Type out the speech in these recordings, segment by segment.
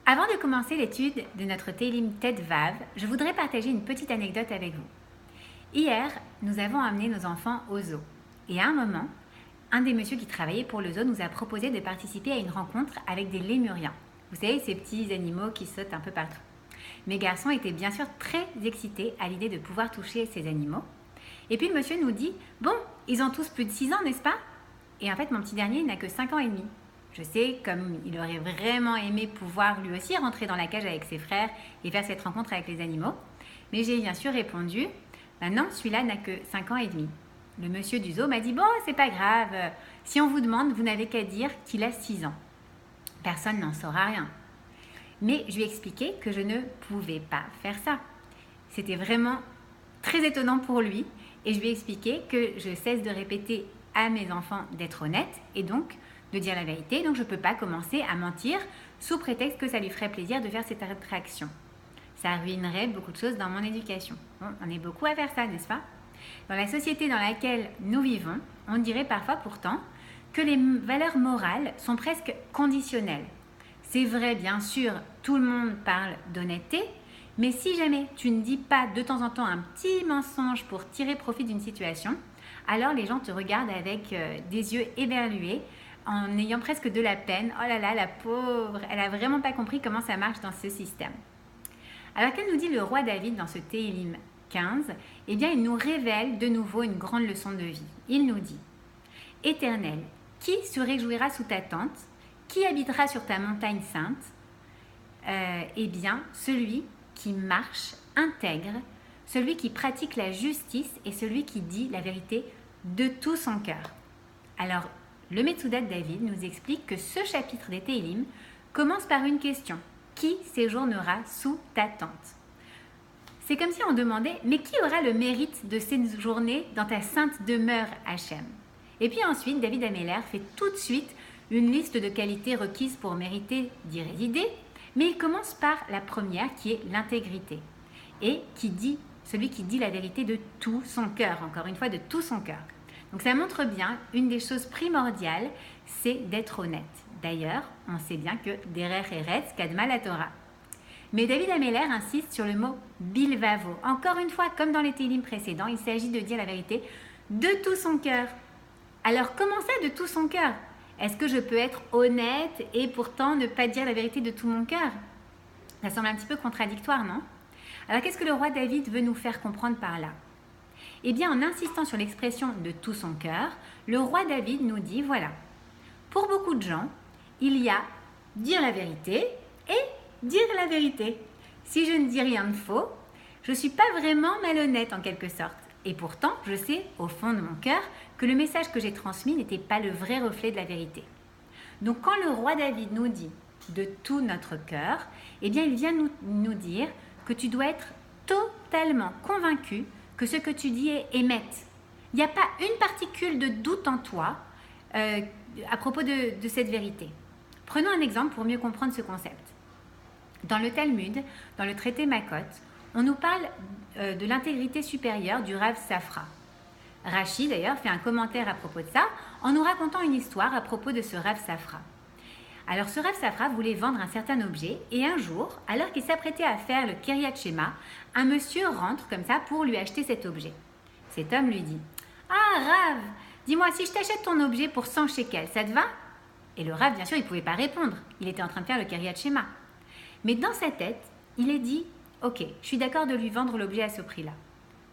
Avant de commencer l'étude de notre Télim Tête Vav, je voudrais partager une petite anecdote avec vous. Hier, nous avons amené nos enfants au zoo. Et à un moment, un des messieurs qui travaillait pour le zoo nous a proposé de participer à une rencontre avec des lémuriens. Vous savez, ces petits animaux qui sautent un peu partout. Mes garçons étaient bien sûr très excités à l'idée de pouvoir toucher ces animaux. Et puis le monsieur nous dit « Bon, ils ont tous plus de 6 ans, n'est-ce pas ?» Et en fait, mon petit dernier n'a que 5 ans et demi. Je sais, comme il aurait vraiment aimé pouvoir lui aussi rentrer dans la cage avec ses frères et faire cette rencontre avec les animaux. Mais j'ai bien sûr répondu « Non, celui-là n'a que 5 ans et demi. » Le monsieur du zoo m'a dit « Bon, c'est pas grave, si on vous demande, vous n'avez qu'à dire qu'il a 6 ans. Personne n'en saura rien. » Mais je lui ai expliqué que je ne pouvais pas faire ça. C'était vraiment très étonnant pour lui et je lui ai expliqué que je cesse de répéter à mes enfants d'être honnêtes et donc de dire la vérité. Donc je ne peux pas commencer à mentir sous prétexte que ça lui ferait plaisir de faire cette attraction. Ça ruinerait beaucoup de choses dans mon éducation. Bon, on est beaucoup à faire ça, n'est-ce pas? Dans la société dans laquelle nous vivons, on dirait parfois pourtant que les valeurs morales sont presque conditionnelles. C'est vrai, bien sûr, tout le monde parle d'honnêteté, mais si jamais tu ne dis pas de temps en temps un petit mensonge pour tirer profit d'une situation, alors les gens te regardent avec des yeux éberlués, en ayant presque de la peine. Oh là là, la pauvre, elle n'a vraiment pas compris comment ça marche dans ce système. Alors que nous dit le roi David dans ce Télim 15, eh bien il nous révèle de nouveau une grande leçon de vie. Il nous dit « Éternel, qui se réjouira sous ta tente? Qui habitera sur ta montagne sainte? Eh bien, celui qui marche intègre, celui qui pratique la justice et celui qui dit la vérité de tout son cœur. » Alors, le Metsudat David nous explique que ce chapitre des Télim commence par une question. Qui séjournera sous ta tente? C'est comme si on demandait, mais qui aura le mérite de séjourner dans ta sainte demeure, Hachem? Et puis ensuite, David Améler fait tout de suite une liste de qualités requises pour mériter d'y résider, mais il commence par la première qui est l'intégrité. Et celui qui dit la vérité de tout son cœur, encore une fois de tout son cœur. Donc ça montre bien, une des choses primordiales, c'est d'être honnête. D'ailleurs, on sait bien que derer eretz kadma la Torah. Mais David Améler insiste sur le mot bilvavo. Encore une fois, comme dans les télim précédents, il s'agit de dire la vérité de tout son cœur. Alors comment ça, de tout son cœur? Est-ce que je peux être honnête et pourtant ne pas dire la vérité de tout mon cœur? Ça semble un petit peu contradictoire, non? Alors qu'est-ce que le roi David veut nous faire comprendre par là? Eh bien, en insistant sur l'expression de tout son cœur, le roi David nous dit, voilà, pour beaucoup de gens, il y a dire la vérité et dire la vérité. Si je ne dis rien de faux, je ne suis pas vraiment malhonnête en quelque sorte. Et pourtant, je sais au fond de mon cœur que le message que j'ai transmis n'était pas le vrai reflet de la vérité. Donc quand le roi David nous dit de tout notre cœur, eh bien il vient nous dire que tu dois être totalement convaincu que ce que tu dis est émet. Il n'y a pas une particule de doute en toi à propos de cette vérité. Prenons un exemple pour mieux comprendre ce concept. Dans le Talmud, dans le traité Makot, on nous parle de l'intégrité supérieure du Rav Safra. Rashi d'ailleurs fait un commentaire à propos de ça en nous racontant une histoire à propos de ce Rav Safra. Alors ce Rav Safra voulait vendre un certain objet et un jour, alors qu'il s'apprêtait à faire le Kiryat Shema, un monsieur rentre comme ça pour lui acheter cet objet. Cet homme lui dit « Ah Rav, dis-moi si je t'achète ton objet pour 100 shekels, ça te va ?» Et le Rav bien sûr il ne pouvait pas répondre, il était en train de faire le Kiryat Shema. Mais dans sa tête, il est dit « Ok, je suis d'accord de lui vendre l'objet à ce prix-là. »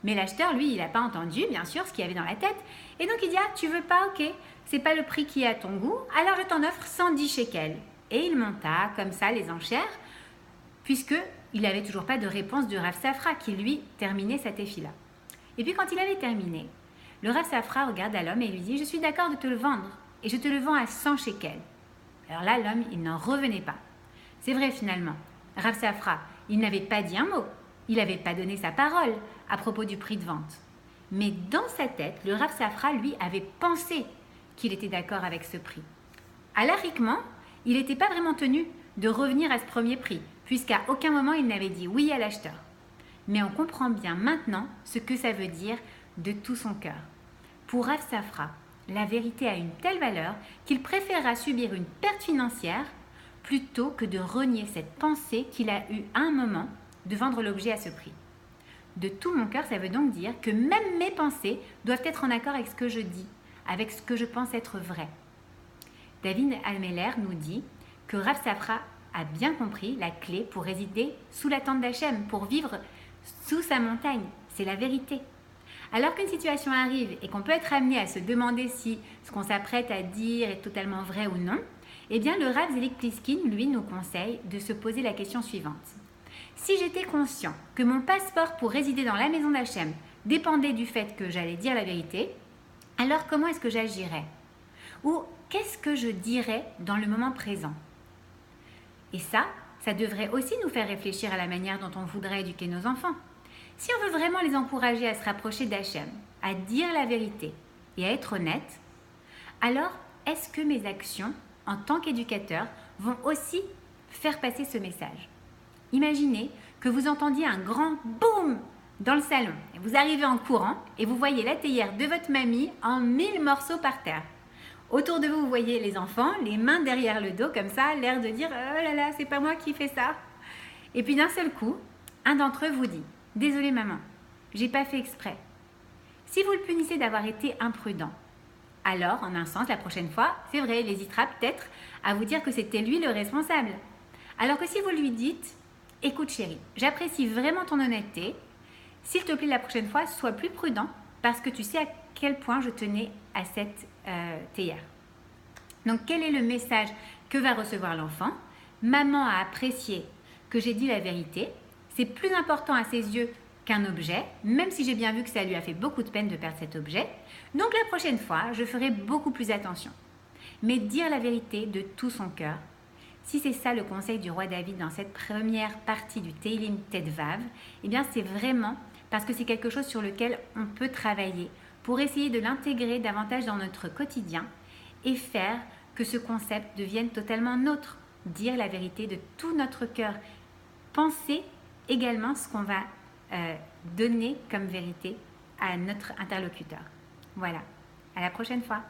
Mais l'acheteur, lui, il n'a pas entendu, bien sûr, ce qu'il y avait dans la tête. Et donc, il dit, ah, tu veux pas, ok, c'est pas le prix qui est à ton goût, alors je t'en offre 110 shekels. Et il monta, comme ça, les enchères, puisqu'il n'avait toujours pas de réponse du Rav Safra, qui, lui, terminait sa tefila. Et puis, quand il avait terminé, le Rav Safra regarda l'homme et lui dit, je suis d'accord de te le vendre, et je te le vends à 100 shekels. Alors là, l'homme, il n'en revenait pas. C'est vrai, finalement. Rav Safra, il n'avait pas dit un mot. Il n'avait pas donné sa parole à propos du prix de vente. Mais dans sa tête, le Rav Safra, lui, avait pensé qu'il était d'accord avec ce prix. Halachiquement, il n'était pas vraiment tenu de revenir à ce premier prix, puisqu'à aucun moment il n'avait dit oui à l'acheteur. Mais on comprend bien maintenant ce que ça veut dire de tout son cœur. Pour Rav Safra, la vérité a une telle valeur qu'il préférera subir une perte financière plutôt que de renier cette pensée qu'il a eue à un moment de vendre l'objet à ce prix. De tout mon cœur, ça veut donc dire que même mes pensées doivent être en accord avec ce que je dis, avec ce que je pense être vrai. David Almeler nous dit que Rav Safra a bien compris la clé pour résider sous la tente d'Hachem, pour vivre sous sa montagne. C'est la vérité. Alors qu'une situation arrive et qu'on peut être amené à se demander si ce qu'on s'apprête à dire est totalement vrai ou non, eh bien le Rav Zelik Pliskin, lui, nous conseille de se poser la question suivante. Si j'étais conscient que mon passeport pour résider dans la maison d'Hachem dépendait du fait que j'allais dire la vérité, alors comment est-ce que j'agirais? Ou qu'est-ce que je dirais dans le moment présent? Et ça devrait aussi nous faire réfléchir à la manière dont on voudrait éduquer nos enfants. Si on veut vraiment les encourager à se rapprocher d'Hachem, à dire la vérité et à être honnête, alors est-ce que mes actions en tant qu'éducateur vont aussi faire passer ce message? Imaginez que vous entendiez un grand boum dans le salon. Vous arrivez en courant et vous voyez la théière de votre mamie en 1000 morceaux par terre. Autour de vous, vous voyez les enfants, les mains derrière le dos comme ça, l'air de dire « Oh là là, c'est pas moi qui fais ça ». Et puis d'un seul coup, un d'entre eux vous dit « Désolé maman, j'ai pas fait exprès ». Si vous le punissez d'avoir été imprudent, alors en un sens, la prochaine fois, c'est vrai, il hésitera peut-être à vous dire que c'était lui le responsable. Alors que si vous lui dites « Écoute chérie, j'apprécie vraiment ton honnêteté, s'il te plaît la prochaine fois, sois plus prudent parce que tu sais à quel point je tenais à cette théière. » Donc quel est le message que va recevoir l'enfant? Maman a apprécié que j'ai dit la vérité. C'est plus important à ses yeux qu'un objet, même si j'ai bien vu que ça lui a fait beaucoup de peine de perdre cet objet. Donc la prochaine fois, je ferai beaucoup plus attention. Mais dire la vérité de tout son cœur, si c'est ça le conseil du roi David dans cette première partie du Teilim Tet-Vav, eh bien c'est vraiment parce que c'est quelque chose sur lequel on peut travailler pour essayer de l'intégrer davantage dans notre quotidien et faire que ce concept devienne totalement nôtre. Dire la vérité de tout notre cœur. Penser également ce qu'on va donner comme vérité à notre interlocuteur. Voilà, à la prochaine fois.